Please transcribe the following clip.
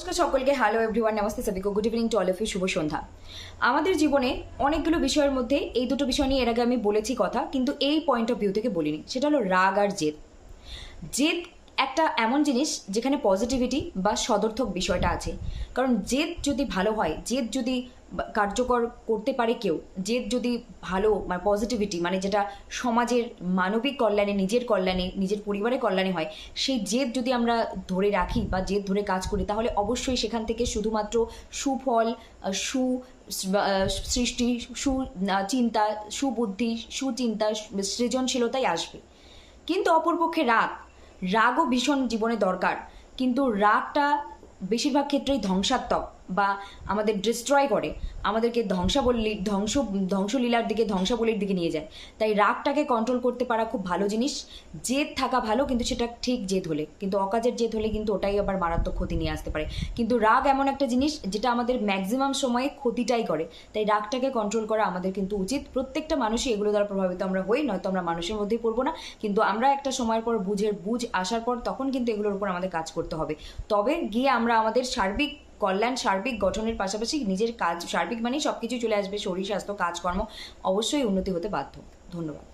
নমস্কার সকলকে। Hello everyone, নমস্তে সবিকো, good evening to all of you, শুভ সন্ধ্যা। আমাদের জীবনে অনেকগুলো বিষয়ের মধ্যে এই দুটো বিষয় নিয়ে এর আগে আমি বলেছি কথা, কিন্তু এই পয়েন্ট অফ ভিউ থেকে বলিনি। সেটা হলো রাগ আর জেদ। জেদ একটা এমন জিনিস যেখানে পজিটিভিটি বা সদর্থক বিষয়টা আছে। কারণ জেদ যদি ভালো হয়, জেদ যদি কার্যকর করতে পারে কেউ, জেদ যদি ভালো মানে পজিটিভিটি মানে যেটা সমাজের মানবিক কল্যাণে, নিজের কল্যাণে, নিজের পরিবারের কল্যাণে হয়, সেই জেদ যদি আমরা ধরে রাখি বা জেদ ধরে কাজ করি, তাহলে অবশ্যই সেখান থেকে শুধুমাত্র সুফল, সু সৃষ্টি, চিন্তা, সুবুদ্ধি, সুচিন্তা, সৃজনশীলতাই আসবে। কিন্তু অপরপক্ষে রাগও ভীষণ জীবনে দরকার, কিন্তু রাগটা বেশিরভাগ ক্ষেত্রেই ধ্বংসাত্মক বা আমাদের ডিস্ট্রয় করে, আমাদেরকে ধ্বংসলীলার দিকে, ধ্বংসাবলীর দিকে নিয়ে যায়। তাই রাগটাকে কন্ট্রোল করতে পারা খুব ভালো জিনিস। জেদ থাকা ভালো, কিন্তু সেটা ঠিক জেদ হলে, কিন্তু অকাজের জেদ হলে কিন্তু ওটাই আবার মারাত্মক ক্ষতি নিয়ে আসতে পারে। কিন্তু রাগ এমন একটা জিনিস যেটা আমাদের ম্যাক্সিমাম সময়ে ক্ষতিটাই করে। তাই রাগটাকে কন্ট্রোল করা আমাদের কিন্তু উচিত। প্রত্যেকটা মানুষই এগুলো দ্বারা প্রভাবিত আমরা হই, নয়তো আমরা মানুষের মধ্যেই পড়বো না। কিন্তু আমরা একটা সময়ের পর বুঝ আসার পর তখন কিন্তু এগুলোর উপর আমাদের কাজ করতে হবে। তবে গিয়ে আমরা আমাদের সার্বিক কল্যাণ, সার্বিক গঠনের পাশাপাশি নিজের কাজ, সার্বিক মানেই সব কিছু চলে আসবে, শরীর স্বাস্থ্য কাজকর্ম অবশ্যই উন্নতি হতে বাধ্য। ধন্যবাদ।